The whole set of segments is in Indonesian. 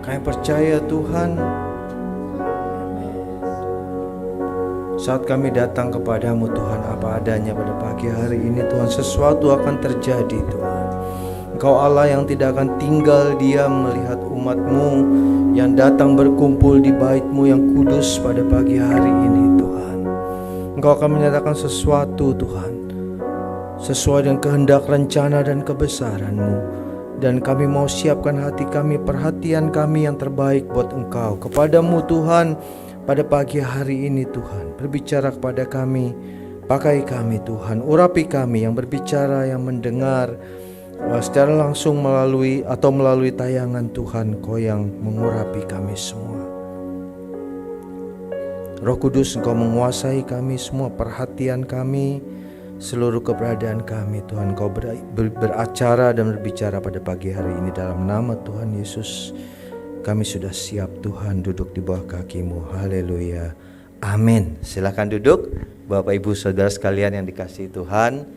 Kami percaya Tuhan, saat kami datang kepadamu Tuhan apa adanya pada pagi hari ini Tuhan, sesuatu akan terjadi Tuhan. Engkau Allah yang tidak akan tinggal diam melihat umat-Mu yang datang berkumpul di bait-Mu yang kudus pada pagi hari ini Tuhan. Engkau akan menyatakan sesuatu Tuhan, sesuai dengan kehendak, rencana dan kebesaran-Mu. Dan kami mau siapkan hati kami, perhatian kami yang terbaik buat Engkau. Kepadamu Tuhan, pada pagi hari ini Tuhan, berbicara kepada kami, pakai kami Tuhan, urapi kami yang berbicara, yang mendengar secara langsung melalui tayangan Tuhan, Kau yang mengurapi kami semua. Roh Kudus, Engkau menguasai kami semua, perhatian kami, seluruh keberadaan kami Tuhan. Kau beracara dan berbicara pada pagi hari ini dalam nama Tuhan Yesus. Kami sudah siap Tuhan duduk di bawah kaki-Mu. Haleluya. Amin. Silakan duduk Bapak Ibu Saudara sekalian yang dikasihi Tuhan,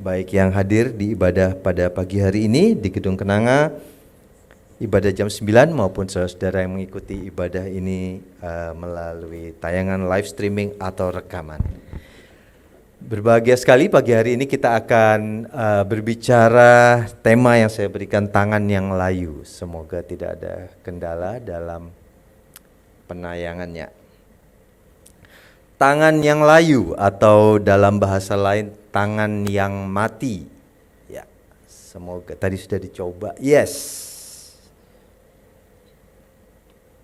baik yang hadir di ibadah pada pagi hari ini di Gedung Kenanga, ibadah jam 9 maupun saudara yang mengikuti ibadah ini melalui tayangan live streaming atau rekaman. Berbahagia sekali pagi hari ini kita akan berbicara tema yang saya berikan, tangan yang layu. Semoga tidak ada kendala dalam penayangannya. Tangan yang layu atau dalam bahasa lain tangan yang mati. Ya, semoga tadi sudah dicoba. Yes.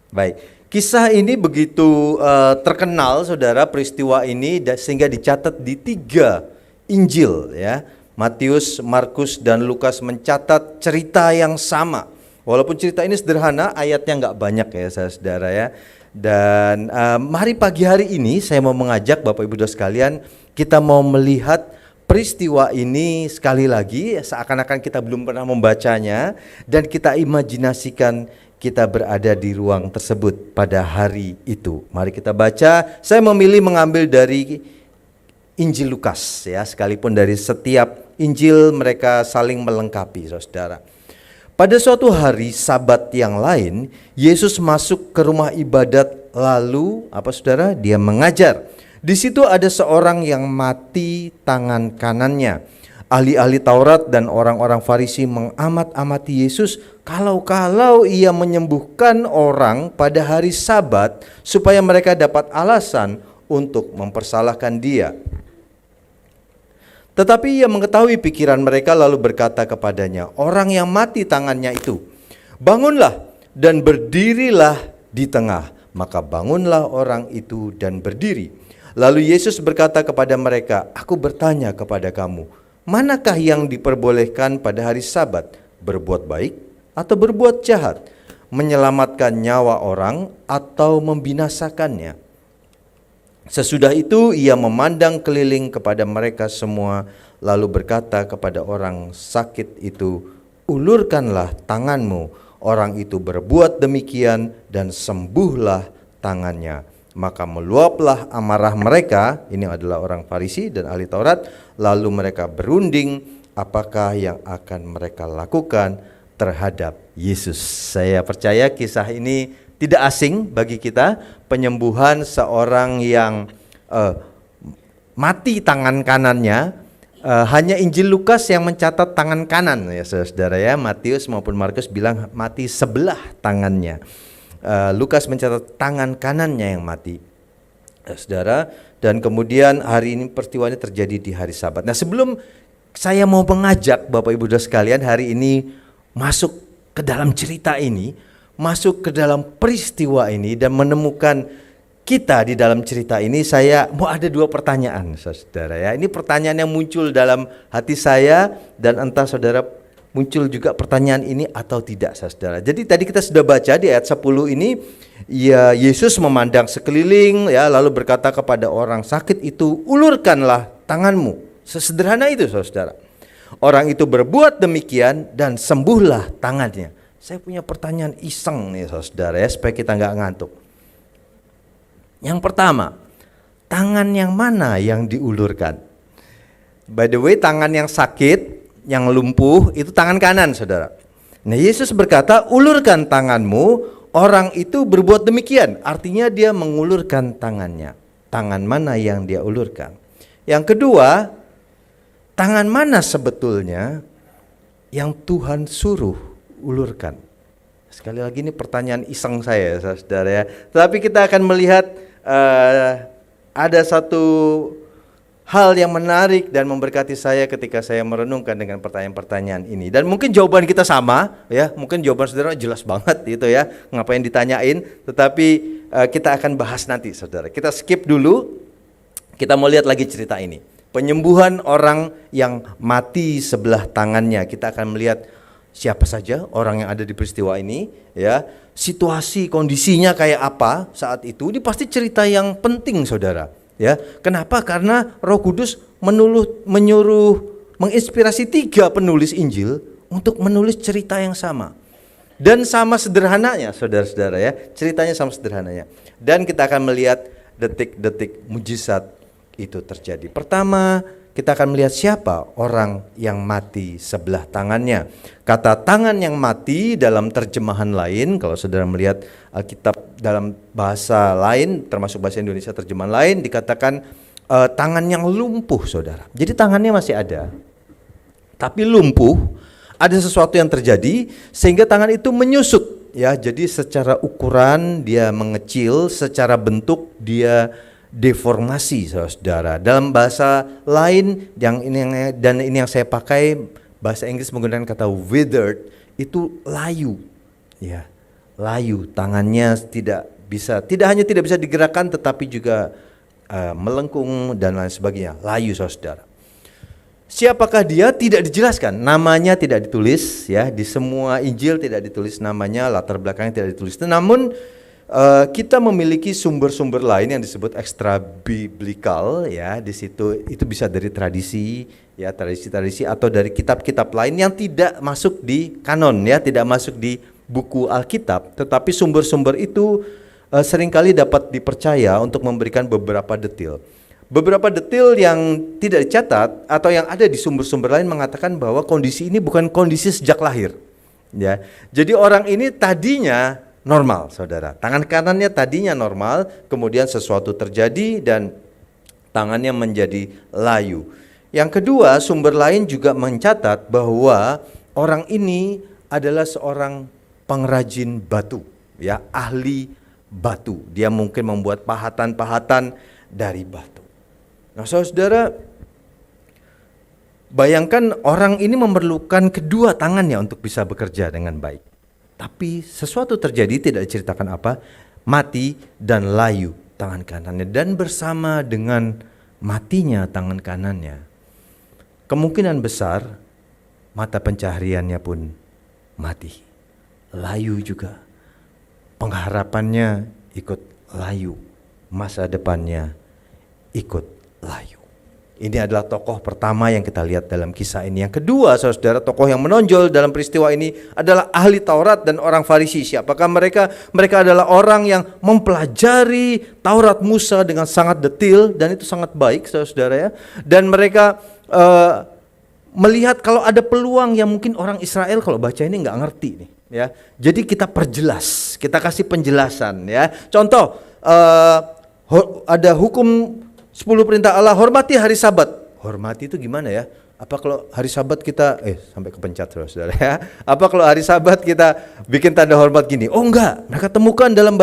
Baik. Kisah ini begitu terkenal saudara, peristiwa ini sehingga dicatat di 3 Injil ya. Matius, Markus dan Lukas mencatat cerita yang sama. Walaupun cerita ini sederhana, ayatnya nggak banyak ya saudara ya. Dan mari pagi hari ini saya mau mengajak Bapak Ibu Saudara sekalian, kita mau melihat peristiwa ini sekali lagi, seakan-akan kita belum pernah membacanya, dan kita imajinasikan kita berada di ruang tersebut pada hari itu. Mari kita baca. Saya memilih mengambil dari Injil Lukas ya, sekalipun dari setiap Injil mereka saling melengkapi saudara. Pada suatu hari Sabat yang lain, Yesus masuk ke rumah ibadat, lalu apa saudara? Dia mengajar. Di situ ada seorang yang mati tangan kanannya. Ahli-ahli Taurat dan orang-orang Farisi mengamat-amati Yesus kalau ia menyembuhkan orang pada hari Sabat supaya mereka dapat alasan untuk mempersalahkan dia. Tetapi ia mengetahui pikiran mereka lalu berkata kepadanya, orang yang mati tangannya itu, bangunlah dan berdirilah di tengah. Maka bangunlah orang itu dan berdiri. Lalu Yesus berkata kepada mereka, aku bertanya kepada kamu, manakah yang diperbolehkan pada hari Sabat, berbuat baik atau berbuat jahat, menyelamatkan nyawa orang atau membinasakannya? Sesudah itu ia memandang keliling kepada mereka semua, lalu berkata kepada orang sakit itu, ulurkanlah tanganmu. Orang itu berbuat demikian dan sembuhlah tangannya. Maka meluaplah amarah mereka, ini adalah orang Farisi dan ahli Taurat, lalu mereka berunding apakah yang akan mereka lakukan terhadap Yesus. Saya percaya kisah ini tidak asing bagi kita, penyembuhan seorang yang mati tangan kanannya. Hanya Injil Lukas yang mencatat tangan kanan ya saudara ya, Matius maupun Markus bilang mati sebelah tangannya. Lukas mencatat tangan kanannya yang mati, saudara. Dan kemudian hari ini peristiwanya terjadi di hari Sabat. Nah, sebelum saya mau mengajak Bapak Ibu Saudara sekalian hari ini masuk ke dalam cerita ini, masuk ke dalam peristiwa ini dan menemukan kita di dalam cerita ini, saya mau ada 2 pertanyaan saudara ya. Ini pertanyaan yang muncul dalam hati saya dan entah saudara muncul juga pertanyaan ini atau tidak saudara. Jadi tadi kita sudah baca di ayat 10 ini, ya Yesus memandang sekeliling ya, lalu berkata kepada orang sakit itu, ulurkanlah tanganmu. Sesederhana itu saudara. Orang itu berbuat demikian dan sembuhlah tangannya. Saya punya pertanyaan iseng nih saudara ya, supaya kita nggak ngantuk. Yang pertama, tangan yang mana yang diulurkan? By the way, tangan yang sakit, yang lumpuh itu tangan kanan saudara. Nah Yesus berkata, ulurkan tanganmu. orang itu berbuat demikian, artinya dia mengulurkan tangannya. Tangan mana yang dia ulurkan? Yang kedua, tangan mana sebetulnya yang Tuhan suruh ulurkan? Sekali lagi ini pertanyaan iseng saya, saudara ya. Tapi kita akan melihat ada satu hal yang menarik dan memberkati saya ketika saya merenungkan dengan pertanyaan-pertanyaan ini. Dan mungkin jawaban kita sama, ya. Mungkin jawaban saudara jelas banget gitu ya. Ngapain ditanyain? Tetapi kita akan bahas nanti, saudara. Kita skip dulu. Kita mau lihat lagi cerita ini. Penyembuhan orang yang mati sebelah tangannya. Kita akan melihat siapa saja orang yang ada di peristiwa ini, ya. Situasi kondisinya kayak apa saat itu. Ini pasti cerita yang penting, saudara. Ya, kenapa? Karena Roh Kudus menyuruh menginspirasi 3 penulis Injil untuk menulis cerita yang sama. Dan sama sederhananya, saudara-saudara ya. Ceritanya sama sederhananya. Dan kita akan melihat detik-detik mujizat itu terjadi. Pertama, kita akan melihat siapa orang yang mati sebelah tangannya. Kata tangan yang mati dalam terjemahan lain, kalau saudara melihat Alkitab dalam bahasa lain, termasuk bahasa Indonesia terjemahan lain, dikatakan tangan yang lumpuh, saudara. Jadi tangannya masih ada, tapi lumpuh. Ada sesuatu yang terjadi sehingga tangan itu menyusut, ya. Jadi secara ukuran dia mengecil, secara bentuk dia deformasi, saudara. Dalam bahasa lain ini yang saya pakai, bahasa Inggris menggunakan kata withered, itu layu, ya, layu. Tangannya tidak hanya tidak bisa digerakkan, tetapi juga melengkung dan lain sebagainya. Layu, saudara. Siapakah dia? Tidak dijelaskan. Namanya tidak ditulis, ya, di semua Injil tidak ditulis namanya, latar belakangnya tidak ditulis. Namun kita memiliki sumber-sumber lain yang disebut ekstra biblikal, ya. Di situ itu bisa dari tradisi, ya, tradisi-tradisi atau dari kitab-kitab lain yang tidak masuk di kanon, ya, tidak masuk di buku Alkitab, tetapi sumber-sumber itu seringkali dapat dipercaya untuk memberikan beberapa detail. Beberapa detail yang tidak dicatat atau yang ada di sumber-sumber lain mengatakan bahwa kondisi ini bukan kondisi sejak lahir, ya. Jadi orang ini tadinya normal, saudara. Tangan kanannya tadinya normal, kemudian sesuatu terjadi dan tangannya menjadi layu. Yang kedua, sumber lain juga mencatat bahwa orang ini adalah seorang pengrajin batu, ya, ahli batu. Dia mungkin membuat pahatan-pahatan dari batu. Nah, saudara, bayangkan orang ini memerlukan kedua tangannya untuk bisa bekerja dengan baik. Tapi sesuatu terjadi, tidak diceritakan apa, mati dan layu tangan kanannya. Dan bersama dengan matinya tangan kanannya, kemungkinan besar mata pencahariannya pun mati. Layu juga. Pengharapannya ikut layu. Masa depannya ikut layu. Ini adalah tokoh pertama yang kita lihat dalam kisah ini. Yang kedua, saudara, tokoh yang menonjol dalam peristiwa ini adalah ahli Taurat dan orang Farisi. Siapakah mereka? Mereka adalah orang yang mempelajari Taurat Musa dengan sangat detail, dan itu sangat baik, saudara, ya. Dan mereka melihat kalau ada peluang yang mungkin orang Israel kalau baca ini nggak ngerti nih, ya. Jadi kita perjelas, kita kasih penjelasan, ya. Contoh, ada hukum 10 perintah Allah, hormati hari Sabat. Hormati itu gimana ya? Apa kalau hari Sabat kita sampai kepencet, saudara, ya. Apa kalau hari Sabat kita bikin tanda hormat gini? Oh enggak, mereka temukan dalam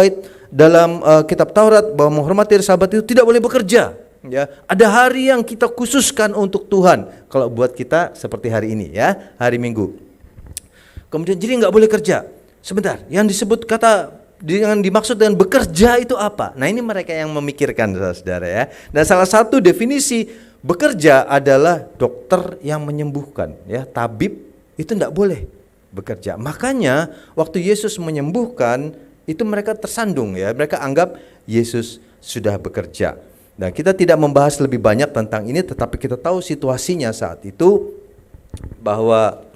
kitab Taurat bahwa menghormati hari Sabat itu tidak boleh bekerja, ya. Ada hari yang kita khususkan untuk Tuhan. Kalau buat kita seperti hari ini, ya, hari Minggu. Kemudian jadi nggak boleh kerja. Sebentar, yang disebut yang dimaksud dengan bekerja itu apa? Nah, ini mereka yang memikirkan, saudara, ya. Dan salah satu definisi bekerja adalah dokter yang menyembuhkan, ya. Tabib itu tidak boleh bekerja. Makanya waktu Yesus menyembuhkan itu mereka tersandung, ya. Mereka anggap Yesus sudah bekerja. Nah, kita tidak membahas lebih banyak tentang ini, tetapi kita tahu situasinya saat itu bahwa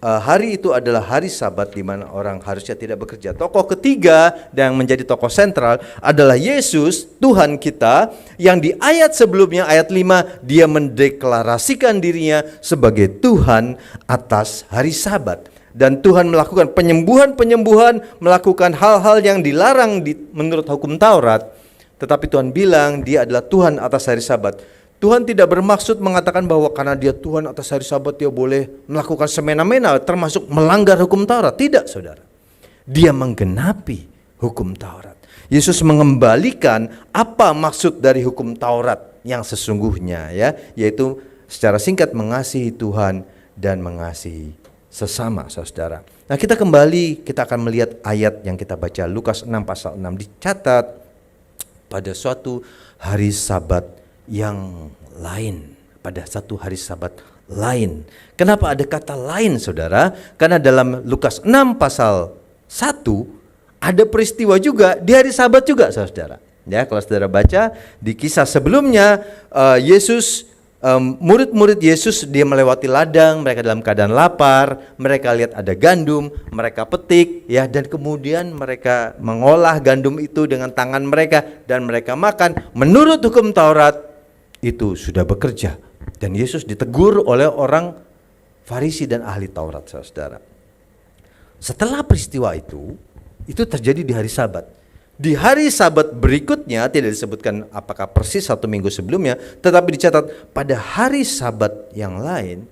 hari itu adalah hari Sabat di mana orang harusnya tidak bekerja. Tokoh ketiga dan menjadi tokoh sentral adalah Yesus, Tuhan kita, yang di ayat sebelumnya, ayat 5, dia mendeklarasikan dirinya sebagai Tuhan atas hari Sabat. dan Tuhan melakukan penyembuhan-penyembuhan, melakukan hal-hal yang dilarang menurut hukum Taurat, tetapi Tuhan bilang dia adalah Tuhan atas hari Sabat. Tuhan tidak bermaksud mengatakan bahwa karena dia Tuhan atas hari Sabat dia boleh melakukan semena-mena termasuk melanggar hukum Taurat. Tidak, saudara. Dia menggenapi hukum Taurat. Yesus mengembalikan apa maksud dari hukum Taurat yang sesungguhnya, ya, yaitu secara singkat mengasihi Tuhan dan mengasihi sesama, saudara. Nah, kita akan melihat ayat yang kita baca, Lukas 6 pasal 6, dicatat pada suatu hari Sabat yang lain, pada satu hari Sabat lain. Kenapa ada kata lain, saudara? Karena dalam Lukas 6 pasal 1 ada peristiwa juga di hari Sabat juga, saudara. Ya, kalau saudara baca di kisah sebelumnya, murid-murid Yesus dia melewati ladang, mereka dalam keadaan lapar, mereka lihat ada gandum, mereka petik, ya, dan kemudian mereka mengolah gandum itu dengan tangan mereka dan mereka makan. Menurut hukum Taurat itu sudah bekerja, dan Yesus ditegur oleh orang Farisi dan ahli Taurat, saudara. Setelah peristiwa itu terjadi di hari Sabat. Di hari Sabat berikutnya tidak disebutkan apakah persis 1 minggu sebelumnya, tetapi dicatat pada hari Sabat yang lain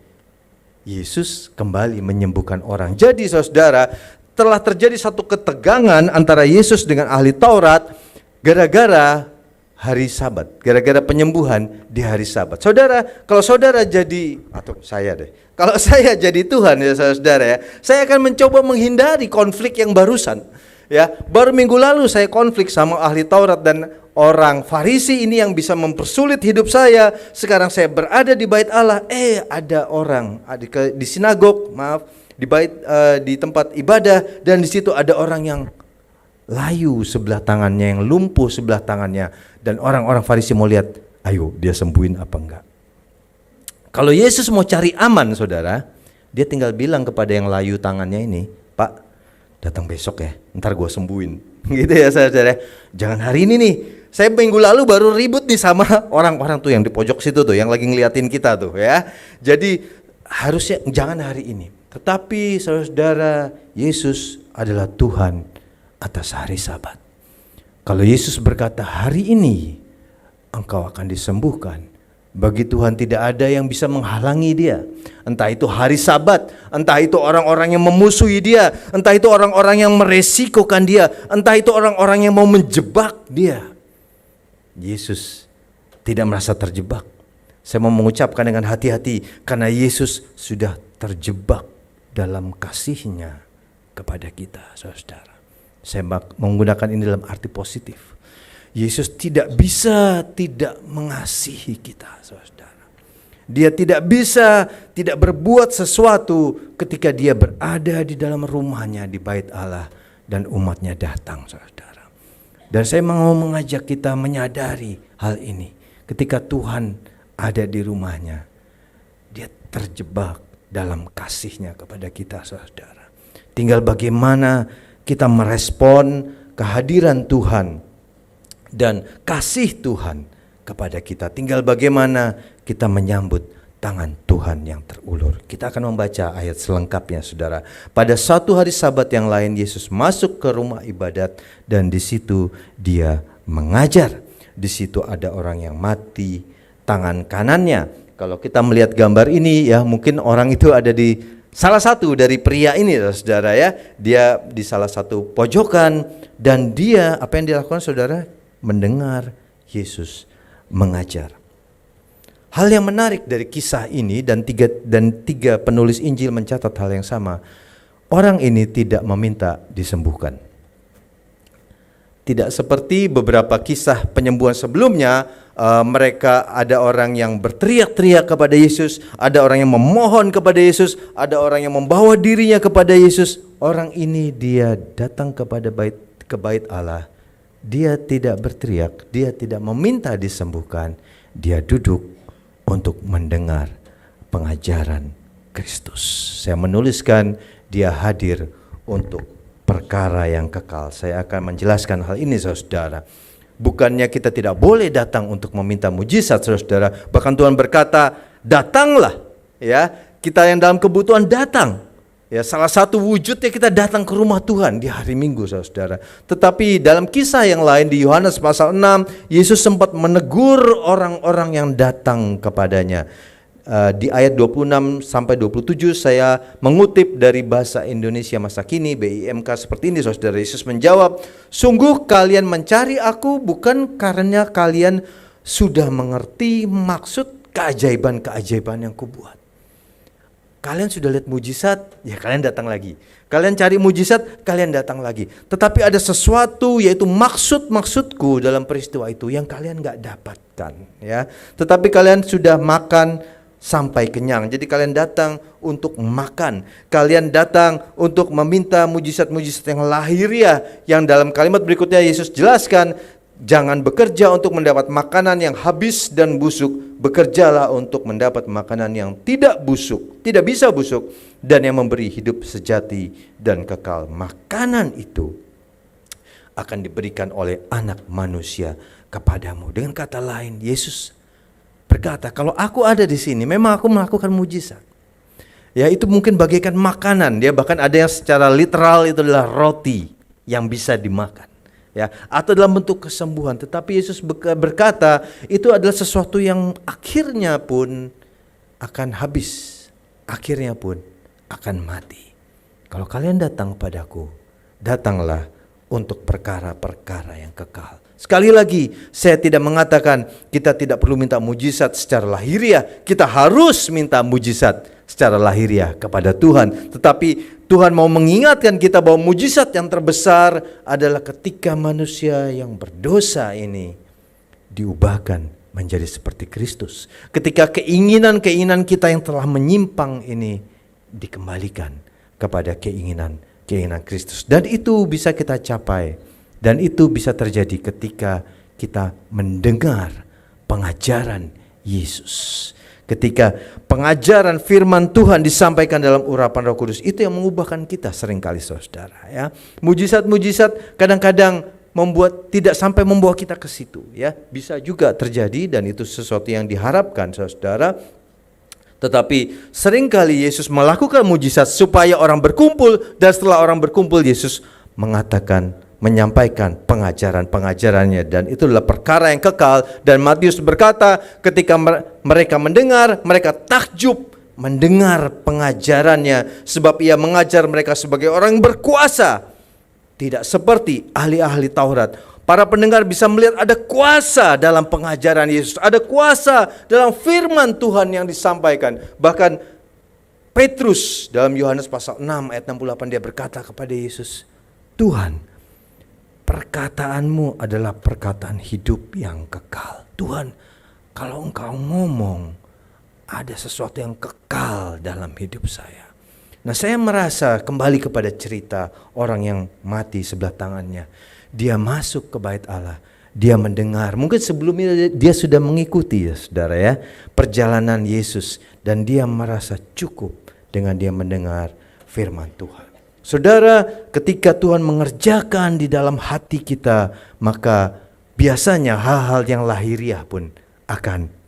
Yesus kembali menyembuhkan orang. Jadi saudara, telah terjadi satu ketegangan antara Yesus dengan ahli Taurat gara-gara hari Sabat, gara-gara penyembuhan di hari Sabat. Saudara, kalau saudara jadi, atau saya deh, kalau saya jadi Tuhan ya saudara ya, saya akan mencoba menghindari konflik yang barusan. Ya, baru minggu lalu saya konflik sama ahli Taurat dan orang Farisi ini yang bisa mempersulit hidup saya. Sekarang saya berada di bait Allah, ada orang di sinagog, di tempat ibadah, dan di situ ada orang yang layu sebelah tangannya, yang lumpuh sebelah tangannya, dan orang-orang Farisi mau lihat, ayo dia sembuhin apa enggak. Kalau Yesus mau cari aman, saudara, dia tinggal bilang kepada yang layu tangannya ini, Pak, datang besok ya, ntar gue sembuhin. Gitu ya saudara. Jangan hari ini nih. Saya minggu lalu baru ribut nih sama orang-orang tuh yang di pojok situ tuh, yang lagi ngeliatin kita tuh ya. Jadi harusnya jangan hari ini. Tetapi saudara, Yesus adalah Tuhan atas hari Sabat. Kalau Yesus berkata hari ini engkau akan disembuhkan, bagi Tuhan tidak ada yang bisa menghalangi dia. Entah itu hari Sabat, entah itu orang-orang yang memusuhi dia, entah itu orang-orang yang meresikokan dia, entah itu orang-orang yang mau menjebak dia. Yesus tidak merasa terjebak. Saya mau mengucapkan dengan hati-hati karena Yesus sudah terjebak dalam kasih-Nya kepada kita, saudara. Saya menggunakan ini dalam arti positif. Yesus tidak bisa tidak mengasihi kita, saudara. Dia tidak bisa tidak berbuat sesuatu ketika dia berada di dalam rumahnya di bait Allah dan umatnya datang, saudara. Dan saya mau mengajak kita menyadari hal ini. Ketika Tuhan ada di rumahnya, dia terjebak dalam kasih-Nya kepada kita, saudara. Tinggal bagaimana kita merespon kehadiran Tuhan dan kasih Tuhan kepada kita. Tinggal bagaimana kita menyambut tangan Tuhan yang terulur. Kita akan membaca ayat selengkapnya, saudara. Pada suatu hari Sabat yang lain, Yesus masuk ke rumah ibadat dan di situ dia mengajar. Di situ ada orang yang mati tangan kanannya. Kalau kita melihat gambar ini ya, mungkin orang itu ada di salah satu dari pria ini, saudara ya. Dia di salah satu pojokan dan dia, apa yang dilakukan, saudara? Mendengar Yesus mengajar. Hal yang menarik dari kisah ini dan tiga penulis Injil mencatat hal yang sama. Orang ini tidak meminta disembuhkan. Tidak seperti beberapa kisah penyembuhan sebelumnya, mereka ada orang yang berteriak-teriak kepada Yesus, ada orang yang memohon kepada Yesus, ada orang yang membawa dirinya kepada Yesus. Orang ini dia datang ke bait Allah. Dia tidak berteriak, dia tidak meminta disembuhkan, dia duduk untuk mendengar pengajaran Kristus. Saya menuliskan dia hadir untuk perkara yang kekal. Saya akan menjelaskan hal ini, saudara. Bukannya kita tidak boleh datang untuk meminta mujizat, saudara. Bahkan Tuhan berkata, datanglah ya. Kita yang dalam kebutuhan datang. Ya, salah satu wujudnya kita datang ke rumah Tuhan di hari Minggu, saudara. Tetapi dalam kisah yang lain di Yohanes pasal 6, Yesus sempat menegur orang-orang yang datang kepadanya. Di ayat 26 sampai 27 saya mengutip dari bahasa Indonesia masa kini BIMK seperti ini, saudara. Yesus menjawab, "Sungguh kalian mencari aku bukan karena kalian sudah mengerti maksud keajaiban-keajaiban yang kubuat. Kalian sudah lihat mujizat, ya kalian datang lagi. Kalian cari mujizat, kalian datang lagi. Tetapi ada sesuatu, yaitu maksud-maksudku dalam peristiwa itu yang kalian gak dapatkan. Ya. Tetapi kalian sudah makan sampai kenyang. Jadi kalian datang untuk makan. Kalian datang untuk meminta mujizat-mujizat yang lahiriah. Yang dalam kalimat berikutnya Yesus jelaskan, jangan bekerja untuk mendapat makanan yang habis dan busuk. Bekerjalah untuk mendapat makanan yang tidak busuk, tidak bisa busuk, dan yang memberi hidup sejati dan kekal. Makanan itu akan diberikan oleh Anak Manusia kepadamu. Dengan kata lain, Yesus berkata, kalau aku ada di sini, memang aku melakukan mujizat. Ya, itu mungkin bagaikan makanan. Dia bahkan ada yang secara literal itu adalah roti yang bisa dimakan. Ya, atau dalam bentuk kesembuhan. Tetapi Yesus berkata itu adalah sesuatu yang akhirnya pun akan habis, akhirnya pun akan mati. Kalau kalian datang padaku, datanglah untuk perkara-perkara yang kekal. Sekali lagi, saya tidak mengatakan kita tidak perlu minta mujizat secara lahiriah. Kita harus minta mujizat secara lahiriah kepada Tuhan. Tetapi Tuhan mau mengingatkan kita bahwa mujizat yang terbesar adalah ketika manusia yang berdosa ini diubahkan menjadi seperti Kristus. Ketika keinginan-keinginan kita yang telah menyimpang ini dikembalikan kepada keinginan Kristus. Dan itu bisa kita capai. Dan itu bisa terjadi ketika kita mendengar pengajaran Yesus. Ketika pengajaran firman Tuhan disampaikan dalam urapan Roh Kudus, itu yang mengubahkan kita seringkali, saudara. Ya, mujizat-mujizat kadang-kadang tidak sampai membawa kita ke situ. Ya, bisa juga terjadi dan itu sesuatu yang diharapkan, saudara. Tetapi seringkali Yesus melakukan mujizat supaya orang berkumpul, dan setelah orang berkumpul Yesus menyampaikan pengajaran-pengajarannya, dan itu adalah perkara yang kekal. Dan Matius berkata ketika mereka mendengar, mereka takjub mendengar pengajarannya, sebab ia mengajar mereka sebagai orang yang berkuasa, tidak seperti ahli-ahli Taurat. Para pendengar bisa melihat ada kuasa dalam pengajaran Yesus, ada kuasa dalam firman Tuhan yang disampaikan. Bahkan Petrus dalam Yohanes pasal 6 ayat 68 dia berkata kepada Yesus, "Tuhan, perkataanmu adalah perkataan hidup yang kekal." Tuhan, kalau engkau ngomong, ada sesuatu yang kekal dalam hidup saya. Nah, saya merasa kembali kepada cerita orang yang mati sebelah tangannya. Dia masuk ke bait Allah, dia mendengar. Mungkin sebelumnya dia sudah mengikuti, ya saudara, ya, perjalanan Yesus, dan dia merasa cukup dengan dia mendengar firman Tuhan. Saudara, ketika Tuhan mengerjakan di dalam hati kita, maka biasanya hal-hal yang lahiriah pun akan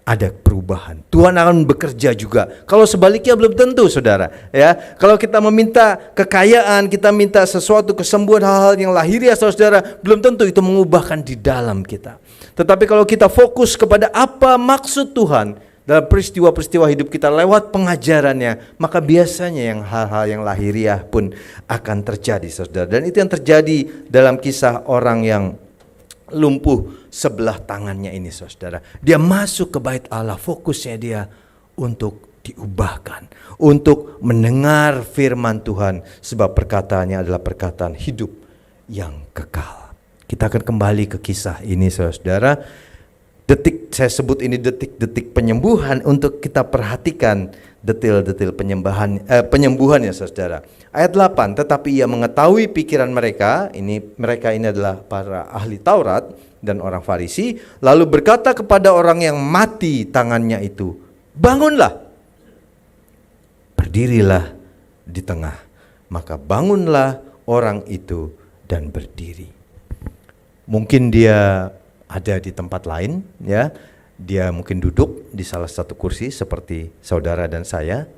ada perubahan. Tuhan akan bekerja juga. Kalau sebaliknya belum tentu, saudara. Ya, kalau kita meminta kekayaan, kita minta sesuatu kesembuhan, hal-hal yang lahiriah, saudara, belum tentu itu mengubahkan di dalam kita. Tetapi kalau kita fokus kepada apa maksud Tuhan dalam peristiwa-peristiwa hidup kita lewat pengajarannya, maka biasanya yang hal-hal yang lahiriah pun akan terjadi, saudara. Dan itu yang terjadi dalam kisah orang yang lumpuh sebelah tangannya ini, saudara. Dia masuk ke bait Allah, fokusnya dia untuk diubahkan, untuk mendengar firman Tuhan, sebab perkataannya adalah perkataan hidup yang kekal. Kita akan kembali ke kisah ini, saudara. Saya sebut ini detik-detik penyembuhan untuk kita perhatikan detil-detil penyembuhannya, saudara. Ayat 8, tetapi ia mengetahui pikiran mereka ini adalah para ahli Taurat dan orang Farisi, lalu berkata kepada orang yang mati tangannya itu, "Bangunlah, berdirilah di tengah." Maka bangunlah orang itu dan berdiri. Mungkin dia ada di tempat lain, ya. Dia mungkin duduk di salah satu kursi seperti saudara dan saya.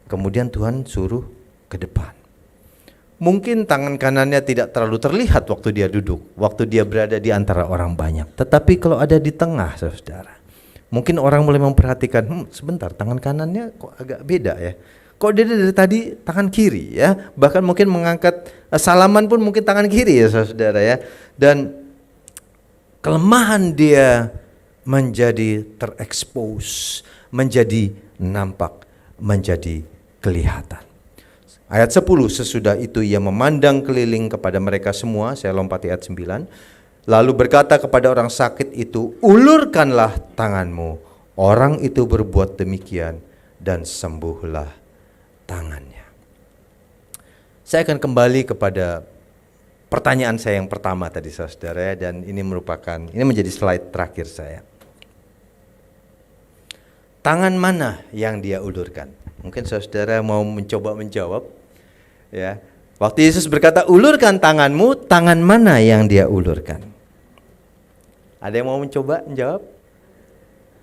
kemudian Tuhan suruh ke depan. Mungkin tangan kanannya tidak terlalu terlihat waktu dia duduk, waktu dia berada di antara orang banyak. Tetapi kalau ada di tengah, saudara, mungkin orang mulai memperhatikan, sebentar, tangan kanannya kok agak beda ya. Kok dia dari tadi tangan kiri ya. Bahkan mungkin mengangkat salaman pun mungkin tangan kiri ya saudara ya. Dan kelemahan dia menjadi terekspos, menjadi nampak, menjadi kelihatan. Ayat 10, sesudah itu ia memandang keliling kepada mereka semua, saya lompati ayat 9, lalu berkata kepada orang sakit itu, ulurkanlah tanganmu. Orang itu berbuat demikian dan sembuhlah tangannya. Saya akan kembali kepada pertanyaan saya yang pertama tadi saudara, dan ini menjadi slide terakhir saya. Tangan mana yang dia ulurkan? Mungkin saudara mau mencoba menjawab ya. Waktu Yesus berkata ulurkan tanganmu, tangan mana yang dia ulurkan? Ada yang mau mencoba menjawab?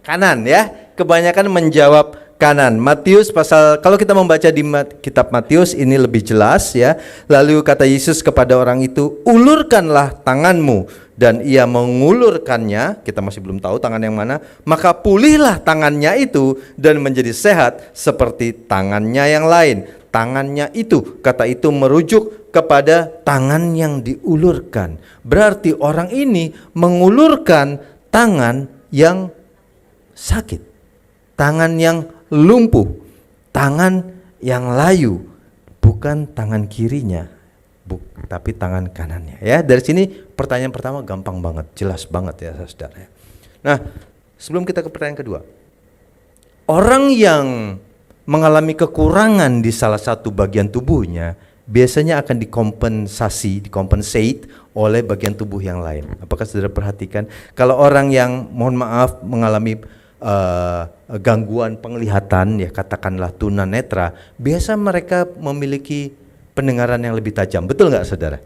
Kanan ya. Kebanyakan menjawab kanan. Matius kalau kita membaca di kitab Matius ini lebih jelas ya. Lalu kata Yesus kepada orang itu, ulurkanlah tanganmu, dan ia mengulurkannya. Kita masih belum tahu tangan yang mana. Maka pulihlah tangannya itu dan menjadi sehat seperti tangannya yang lain. Tangannya itu, kata itu merujuk kepada tangan yang diulurkan. Berarti orang ini mengulurkan tangan yang sakit, tangan yang lumpuh, tangan yang layu, bukan tangan kirinya, tapi tangan kanannya. Ya, dari sini pertanyaan pertama gampang banget, jelas banget ya saudara. Nah, sebelum kita ke pertanyaan kedua, orang yang mengalami kekurangan di salah satu bagian tubuhnya biasanya akan dikompensate oleh bagian tubuh yang lain. Apakah saudara perhatikan kalau orang yang mohon maaf mengalami gangguan penglihatan ya, katakanlah tunanetra, biasa mereka memiliki pendengaran yang lebih tajam. Betul nggak saudara?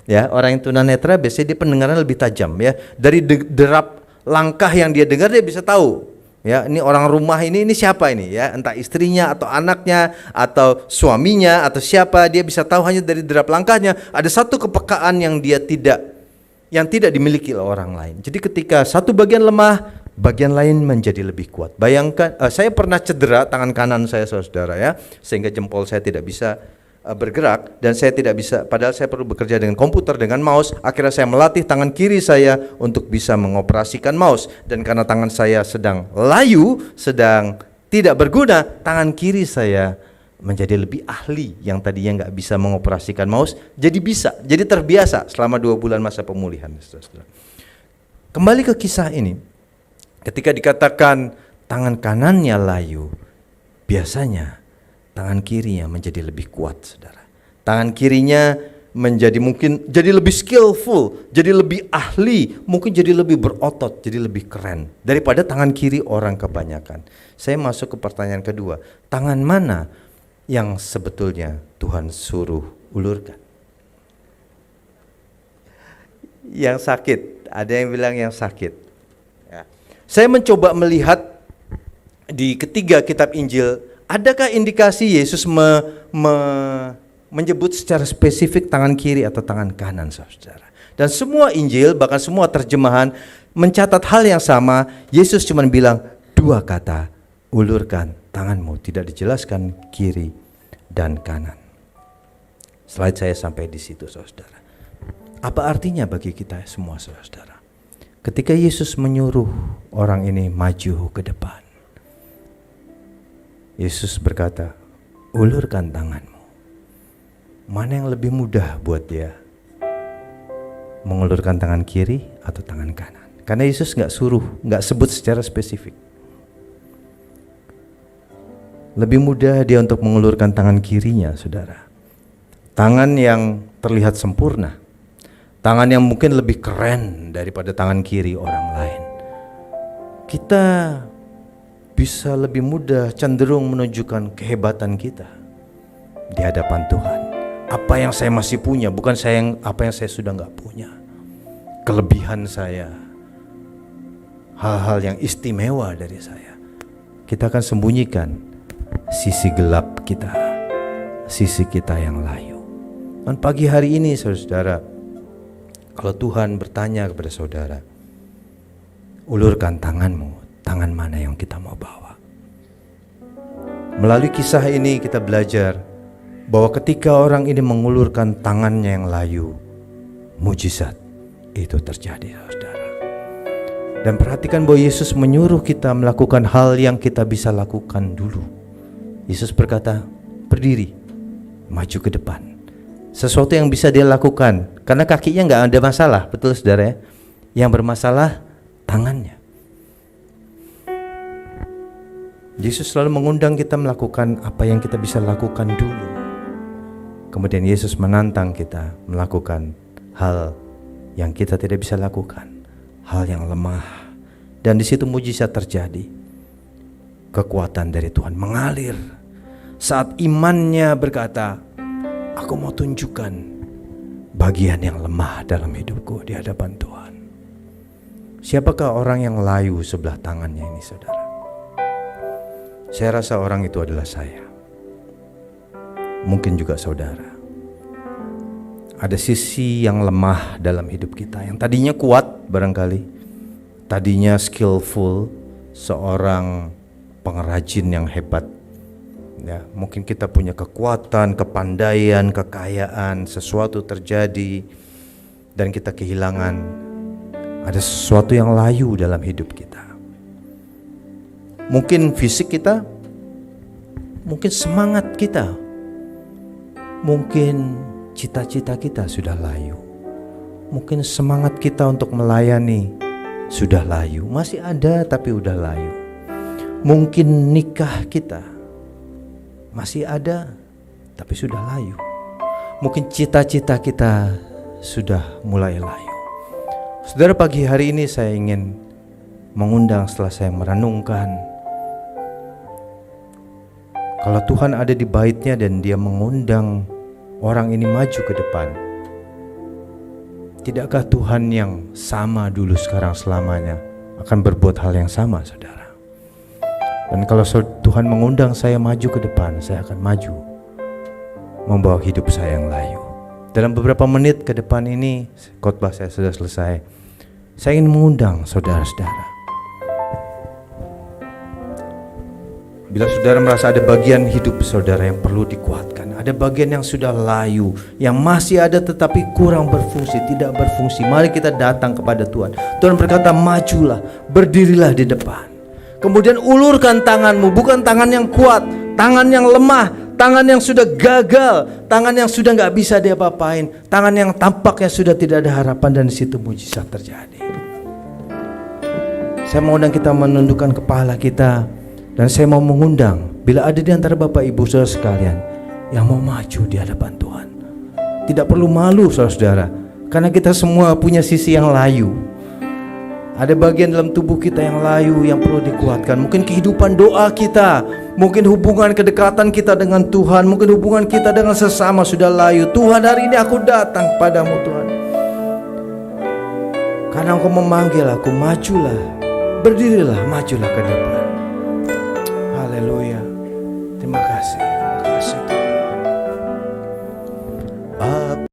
Ya, orang yang tunanetra biasanya dia pendengaran lebih tajam ya. Dari derap langkah yang dia dengar dia bisa tahu. Ya, ini orang rumah ini siapa ini ya, entah istrinya atau anaknya atau suaminya atau siapa, dia bisa tahu hanya dari derap langkahnya. Ada satu kepekaan yang tidak dimiliki oleh orang lain. Jadi ketika satu bagian lemah, bagian lain menjadi lebih kuat. Bayangkan, saya pernah cedera tangan kanan saya saudara ya, sehingga jempol saya tidak bisa bergerak dan saya tidak bisa, padahal saya perlu bekerja dengan komputer, dengan mouse. Akhirnya saya melatih tangan kiri saya untuk bisa mengoperasikan mouse, dan karena tangan saya sedang layu, sedang tidak berguna, tangan kiri saya menjadi lebih ahli. Yang tadinya nggak bisa mengoperasikan mouse jadi bisa, jadi terbiasa selama 2 bulan masa pemulihan. Kembali ke kisah ini, ketika dikatakan tangan kanannya layu, biasanya tangan kirinya menjadi lebih kuat, saudara. Tangan kirinya mungkin jadi lebih skillful, jadi lebih ahli, mungkin jadi lebih berotot, jadi lebih keren daripada tangan kiri orang kebanyakan. Saya masuk ke pertanyaan kedua, tangan mana yang sebetulnya Tuhan suruh ulurkan? Yang sakit, ada yang bilang yang sakit. Ya. Saya mencoba melihat di ketiga kitab Injil, adakah indikasi Yesus menyebut secara spesifik tangan kiri atau tangan kanan, saudara? Dan semua Injil, bahkan semua terjemahan mencatat hal yang sama. Yesus cuma bilang 2 kata, ulurkan tanganmu. Tidak dijelaskan kiri dan kanan. Slide saya sampai di situ, saudara. Apa artinya bagi kita semua, saudara? Ketika Yesus menyuruh orang ini maju ke depan, Yesus berkata, ulurkan tanganmu. Mana yang lebih mudah buat dia? Mengulurkan tangan kiri atau tangan kanan? Karena Yesus nggak sebut secara spesifik. Lebih mudah dia untuk mengulurkan tangan kirinya, saudara. Tangan yang terlihat sempurna. Tangan yang mungkin lebih keren daripada tangan kiri orang lain. Kita bisa lebih mudah cenderung menunjukkan kehebatan kita di hadapan Tuhan. Apa yang saya masih punya, bukan apa yang saya sudah nggak punya. Kelebihan saya, hal-hal yang istimewa dari saya, kita akan sembunyikan sisi gelap kita, sisi kita yang layu. Dan pagi hari ini saudara, kalau Tuhan bertanya kepada saudara, ulurkan tanganmu, tangan mana yang kita mau bawa? Melalui kisah ini kita belajar bahwa ketika orang ini mengulurkan tangannya yang layu, mujizat itu terjadi, saudara. Dan perhatikan bahwa Yesus menyuruh kita melakukan hal yang kita bisa lakukan dulu. Yesus berkata, berdiri, maju ke depan. Sesuatu yang bisa dia lakukan, karena kakinya nggak ada masalah, betul saudara ya? Yang bermasalah tangannya. Yesus selalu mengundang kita melakukan apa yang kita bisa lakukan dulu. Kemudian Yesus menantang kita melakukan hal yang kita tidak bisa lakukan, hal yang lemah. Dan di situ mujizat terjadi. Kekuatan dari Tuhan mengalir. Saat imannya berkata, aku mau tunjukkan bagian yang lemah dalam hidupku di hadapan Tuhan. Siapakah orang yang layu sebelah tangannya ini, saudara? Saya rasa orang itu adalah saya. Mungkin juga saudara. Ada sisi yang lemah dalam hidup kita, yang tadinya kuat barangkali, tadinya skillful, seorang pengrajin yang hebat. Ya, mungkin kita punya kekuatan, kepandaian, kekayaan, sesuatu terjadi dan kita kehilangan. Ada sesuatu yang layu dalam hidup kita. Mungkin fisik kita, mungkin semangat kita, mungkin cita-cita kita sudah layu. Mungkin semangat kita untuk melayani sudah layu. Masih ada tapi udah layu. Mungkin nikah kita masih ada tapi sudah layu. Mungkin cita-cita kita sudah mulai layu. Saudara, pagi hari ini saya ingin mengundang, setelah saya merenungkan, kalau Tuhan ada di baitnya dan dia mengundang orang ini maju ke depan, tidakkah Tuhan yang sama dulu, sekarang, selamanya akan berbuat hal yang sama, saudara? Dan kalau Tuhan mengundang saya maju ke depan, saya akan maju membawa hidup saya yang layu. Dalam beberapa menit ke depan ini, khotbah saya sudah selesai. Saya ingin mengundang saudara-saudara. Bila saudara merasa ada bagian hidup saudara yang perlu dikuatkan, ada bagian yang sudah layu, yang masih ada tetapi kurang berfungsi, tidak berfungsi, mari kita datang kepada Tuhan. Tuhan berkata, majulah, berdirilah di depan. Kemudian ulurkan tanganmu, bukan tangan yang kuat, tangan yang lemah, tangan yang sudah gagal, tangan yang sudah gak bisa diapa-apain, tangan yang tampaknya sudah tidak ada harapan, dan di situ mujizat terjadi. Saya mau undang kita menundukkan kepala kita. Dan saya mau mengundang, bila ada di antara Bapak Ibu saudara sekalian yang mau maju di hadapan Tuhan, tidak perlu malu saudara-saudara, karena kita semua punya sisi yang layu. Ada bagian dalam tubuh kita yang layu yang perlu dikuatkan. Mungkin kehidupan doa kita, mungkin hubungan kedekatan kita dengan Tuhan, mungkin hubungan kita dengan sesama sudah layu. Tuhan, hari ini aku datang padamu Tuhan, karena Engkau memanggil aku, majulah, berdirilah, majulah ke depan.